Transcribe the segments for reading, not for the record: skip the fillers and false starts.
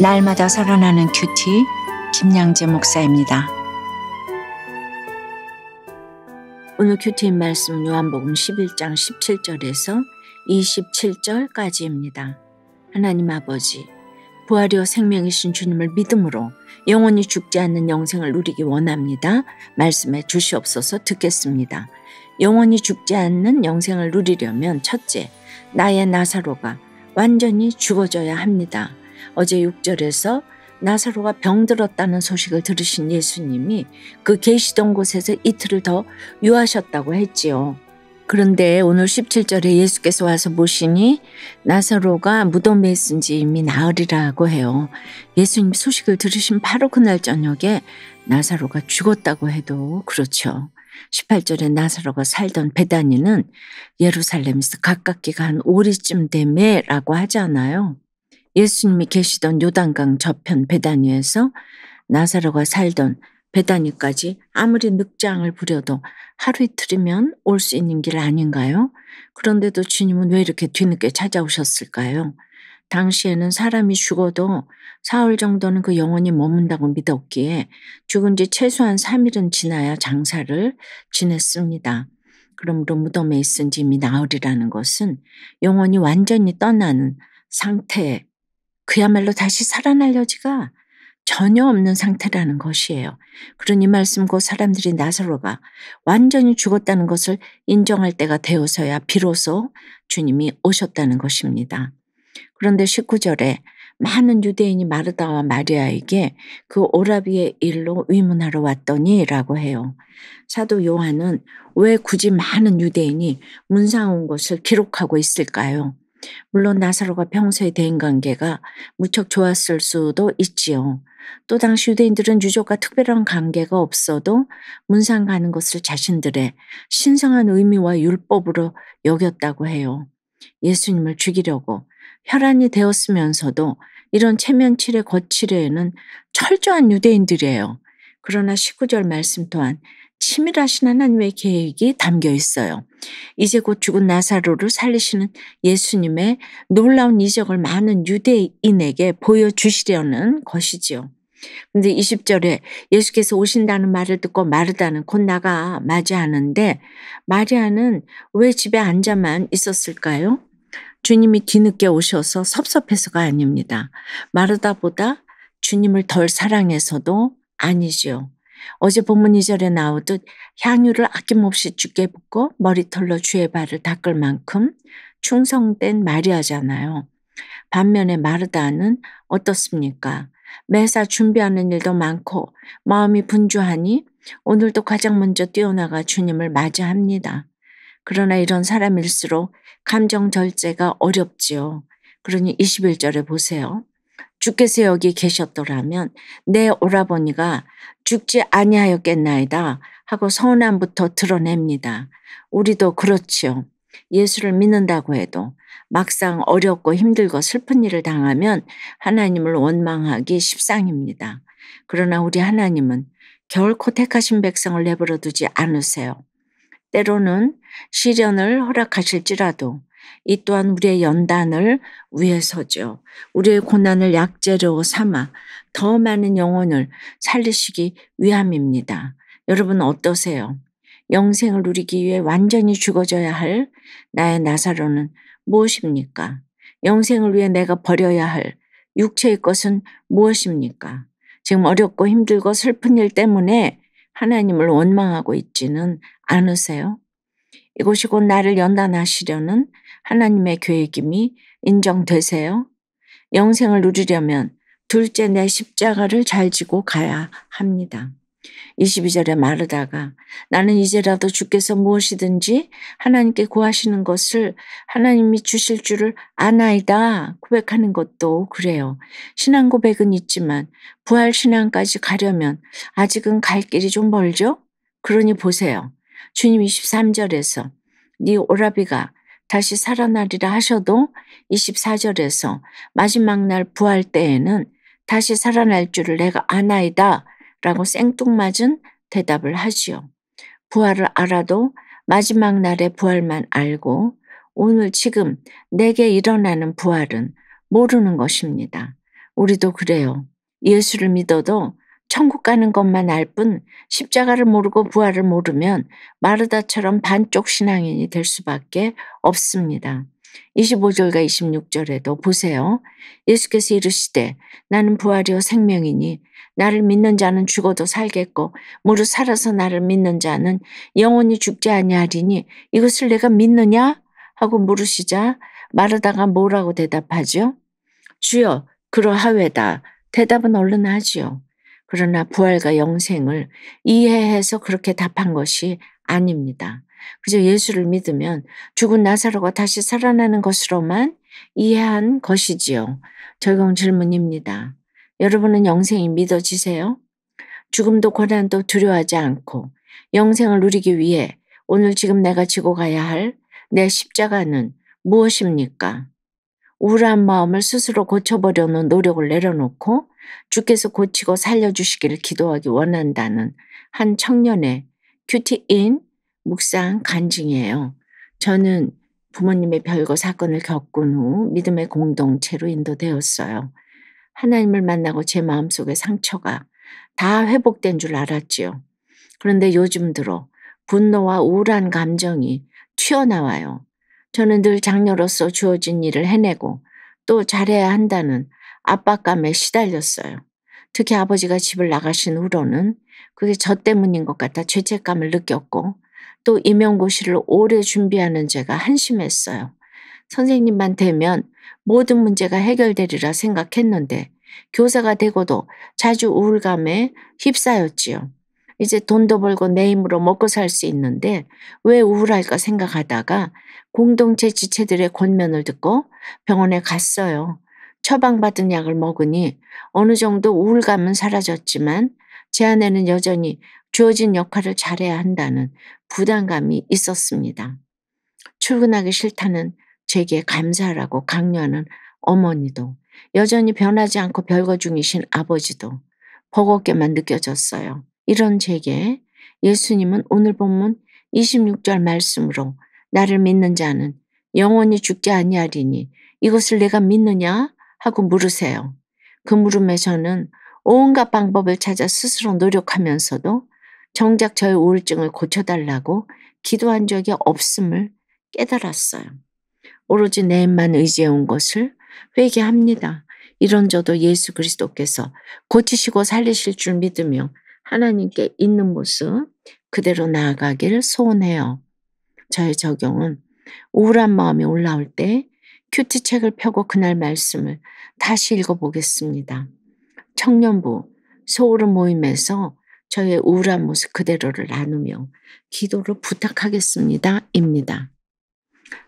날마다 살아나는 큐티 김양재 목사입니다. 오늘 큐티인 말씀 요한복음 11장 17절에서 27절까지입니다. 하나님 아버지, 부활이요 생명이신 주님을 믿음으로 영원히 죽지 않는 영생을 누리기 원합니다. 말씀해 주시옵소서. 듣겠습니다. 영원히 죽지 않는 영생을 누리려면 첫째, 나의 나사로가 완전히 죽어져야 합니다. 어제 6절에서 나사로가 병들었다는 소식을 들으신 예수님이 그 계시던 곳에서 이틀을 더 유하셨다고 했지요. 그런데 오늘 17절에 예수께서 와서 보시니 나사로가 무덤에 있은지 이미 나으리라고 해요. 예수님 소식을 들으신 바로 그날 저녁에 나사로가 죽었다고 해도 그렇죠. 18절에 나사로가 살던 베다니는 예루살렘에서 가깝기가 한 오리쯤 되매라고 하잖아요. 예수님이 계시던 요단강 저편 베다니에서 나사로가 살던 베다니까지 아무리 늑장을 부려도 하루 이틀이면 올 수 있는 길 아닌가요? 그런데도 주님은 왜 이렇게 뒤늦게 찾아오셨을까요? 당시에는 사람이 죽어도 사흘 정도는 그 영혼이 머문다고 믿었기에 죽은 지 최소한 3일은 지나야 장사를 지냈습니다. 그러므로 무덤에 있은 지 이미 나으리라는 것은 영혼이 완전히 떠나는 상태, 그야말로 다시 살아날 여지가 전혀 없는 상태라는 것이에요. 그러니 말씀 곧 사람들이 나사로가 완전히 죽었다는 것을 인정할 때가 되어서야 비로소 주님이 오셨다는 것입니다. 그런데 19절에 많은 유대인이 마르다와 마리아에게 그 오라비의 일로 위문하러 왔더니 라고 해요. 사도 요한은 왜 굳이 많은 유대인이 문상 온 것을 기록하고 있을까요? 물론 나사로가 평소의 대인관계가 무척 좋았을 수도 있지요. 또 당시 유대인들은 유족과 특별한 관계가 없어도 문상 가는 것을 자신들의 신성한 의미와 율법으로 여겼다고 해요. 예수님을 죽이려고 혈안이 되었으면서도 이런 체면치레 거치레에는 철저한 유대인들이에요. 그러나 19절 말씀 또한 치밀하신 하나님의 계획이 담겨 있어요. 이제 곧 죽은 나사로를 살리시는 예수님의 놀라운 이적을 많은 유대인에게 보여주시려는 것이지요. 근데 20절에 예수께서 오신다는 말을 듣고 마르다는 곧 나가 맞이하는데 마리아는 왜 집에 앉아만 있었을까요? 주님이 뒤늦게 오셔서 섭섭해서가 아닙니다. 마르다보다 주님을 덜 사랑해서도 아니지요. 어제 본문 2절에 나오듯 향유를 아낌없이 주께 붓고 머리털로 주의 발을 닦을 만큼 충성된 마리아잖아요. 반면에 마르다는 어떻습니까? 매사 준비하는 일도 많고 마음이 분주하니 오늘도 가장 먼저 뛰어나가 주님을 맞이합니다. 그러나 이런 사람일수록 감정 절제가 어렵지요. 그러니 21절에 보세요. 주께서 여기 계셨더라면 내 오라버니가 죽지 아니하였겠나이다 하고 서운함부터 드러냅니다. 우리도 그렇지요. 예수를 믿는다고 해도 막상 어렵고 힘들고 슬픈 일을 당하면 하나님을 원망하기 십상입니다. 그러나 우리 하나님은 결코 택하신 백성을 내버려 두지 않으세요. 때로는 시련을 허락하실지라도 이 또한 우리의 연단을 위해서죠. 우리의 고난을 약재로 삼아 더 많은 영혼을 살리시기 위함입니다. 여러분 어떠세요? 영생을 누리기 위해 완전히 죽어져야 할 나의 나사로는 무엇입니까? 영생을 위해 내가 버려야 할 육체의 것은 무엇입니까? 지금 어렵고 힘들고 슬픈 일 때문에 하나님을 원망하고 있지는 않으세요? 이곳이 곧 나를 연단하시려는 하나님의 계획임이 인정되세요? 영생을 누리려면 둘째 내 십자가를 잘 지고 가야 합니다. 22절에 마르다가 나는 이제라도 주께서 무엇이든지 하나님께 구하시는 것을 하나님이 주실 줄을 아나이다 고백하는 것도 그래요. 신앙 고백은 있지만 부활 신앙까지 가려면 아직은 갈 길이 좀 멀죠? 그러니 보세요. 주님 23절에서 네 오라비가 다시 살아나리라 하셔도 24절에서 마지막 날 부활 때에는 다시 살아날 줄을 내가 아나이다 라고 생뚱맞은 대답을 하지요. 부활을 알아도 마지막 날의 부활만 알고 오늘 지금 내게 일어나는 부활은 모르는 것입니다. 우리도 그래요. 예수를 믿어도 천국 가는 것만 알 뿐 십자가를 모르고 부활을 모르면 마르다처럼 반쪽 신앙인이 될 수밖에 없습니다. 25절과 26절에도 보세요. 예수께서 이르시되 나는 부활이요 생명이니 나를 믿는 자는 죽어도 살겠고 무릇 살아서 나를 믿는 자는 영원히 죽지 아니하리니 이것을 내가 믿느냐? 하고 물으시자 마르다가 뭐라고 대답하죠? 주여 그러하외다. 대답은 얼른 하지요. 그러나 부활과 영생을 이해해서 그렇게 답한 것이 아닙니다. 그저 예수를 믿으면 죽은 나사로가 다시 살아나는 것으로만 이해한 것이지요. 적용 질문입니다. 여러분은 영생이 믿어지세요? 죽음도 고난도 두려워하지 않고 영생을 누리기 위해 오늘 지금 내가 지고 가야 할 내 십자가는 무엇입니까? 우울한 마음을 스스로 고쳐보려는 노력을 내려놓고 주께서 고치고 살려주시기를 기도하기 원한다는 한 청년의 큐티인 묵상 간증이에요. 저는 부모님의 별거 사건을 겪은 후 믿음의 공동체로 인도되었어요. 하나님을 만나고 제 마음속의 상처가 다 회복된 줄 알았지요. 그런데 요즘 들어 분노와 우울한 감정이 튀어나와요. 저는 늘 장녀로서 주어진 일을 해내고 또 잘해야 한다는 압박감에 시달렸어요. 특히 아버지가 집을 나가신 후로는 그게 저 때문인 것 같아 죄책감을 느꼈고 또 임용고시를 오래 준비하는 제가 한심했어요. 선생님만 되면 모든 문제가 해결되리라 생각했는데 교사가 되고도 자주 우울감에 휩싸였지요. 이제 돈도 벌고 내 힘으로 먹고 살 수 있는데 왜 우울할까 생각하다가 공동체 지체들의 권면을 듣고 병원에 갔어요. 처방받은 약을 먹으니 어느 정도 우울감은 사라졌지만 제 안에는 여전히 주어진 역할을 잘해야 한다는 부담감이 있었습니다. 출근하기 싫다는 제게 감사하라고 강요하는 어머니도 여전히 변하지 않고 별거 중이신 아버지도 버겁게만 느껴졌어요. 이런 제게 예수님은 오늘 본문 26절 말씀으로 나를 믿는 자는 영원히 죽지 아니하리니 이것을 내가 믿느냐? 하고 물으세요. 그 물음에 저는 온갖 방법을 찾아 스스로 노력하면서도 정작 저의 우울증을 고쳐달라고 기도한 적이 없음을 깨달았어요. 오로지 내 힘만 의지해온 것을 회개합니다. 이런 저도 예수 그리스도께서 고치시고 살리실 줄 믿으며 하나님께 있는 모습 그대로 나아가길 소원해요. 저의 적용은 우울한 마음이 올라올 때 큐티책을 펴고 그날 말씀을 다시 읽어보겠습니다. 청년부 소울음 모임에서 저의 우울한 모습 그대로를 나누며 기도를 부탁하겠습니다. 입니다.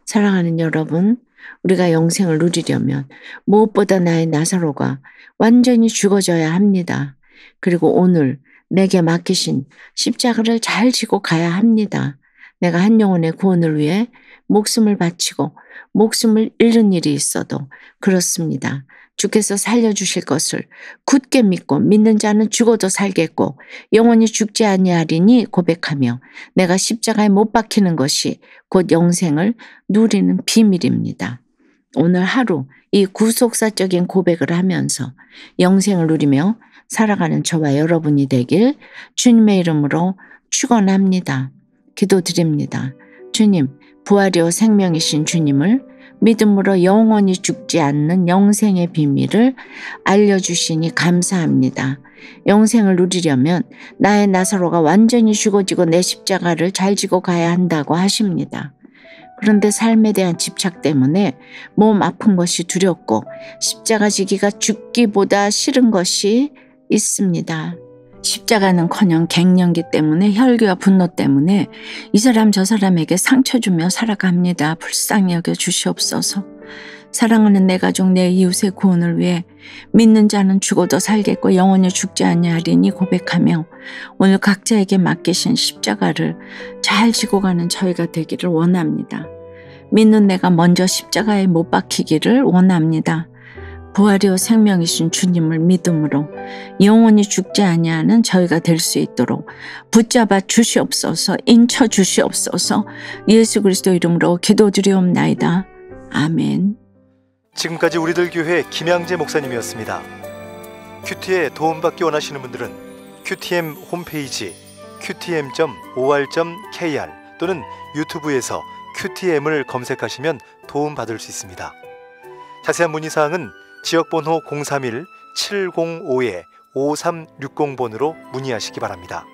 사랑하는 여러분, 우리가 영생을 누리려면 무엇보다 나의 나사로가 완전히 죽어져야 합니다. 그리고 오늘 내게 맡기신 십자가를 잘 지고 가야 합니다. 내가 한 영혼의 구원을 위해 목숨을 바치고 목숨을 잃는 일이 있어도 그렇습니다. 주께서 살려주실 것을 굳게 믿고 믿는 자는 죽어도 살겠고 영원히 죽지 아니하리니 고백하며 내가 십자가에 못 박히는 것이 곧 영생을 누리는 비밀입니다. 오늘 하루 이 구속사적인 고백을 하면서 영생을 누리며 살아가는 저와 여러분이 되길 주님의 이름으로 축원합니다. 기도드립니다. 주님, 부활이요 생명이신 주님을 믿음으로 영원히 죽지 않는 영생의 비밀을 알려주시니 감사합니다. 영생을 누리려면 나의 나사로가 완전히 죽어지고 내 십자가를 잘 지고 가야 한다고 하십니다. 그런데 삶에 대한 집착 때문에 몸 아픈 것이 두렵고 십자가 지기가 죽기보다 싫은 것이 있습니다. 십자가는커녕 갱년기 때문에 혈기와 분노 때문에 이 사람 저 사람에게 상처 주며 살아갑니다. 불쌍히 여겨 주시옵소서. 사랑하는 내 가족 내 이웃의 구원을 위해 믿는 자는 죽어도 살겠고 영원히 죽지 아니하리니 고백하며 오늘 각자에게 맡기신 십자가를 잘 지고 가는 저희가 되기를 원합니다. 믿는 내가 먼저 십자가에 못 박히기를 원합니다. 부활이요 생명이신 주님을 믿음으로 영원히 죽지 아니하는 저희가 될 수 있도록 붙잡아 주시옵소서. 인쳐 주시옵소서. 예수 그리스도 이름으로 기도드리옵나이다. 아멘. 지금까지 우리들 교회 김양재 목사님이었습니다. 큐티에 도움받기 원하시는 분들은 QTM 홈페이지 qtm.or.kr 또는 유튜브에서 QTM을 검색하시면 도움받을 수 있습니다. 자세한 문의사항은 지역번호 031-705-5360번으로 문의하시기 바랍니다.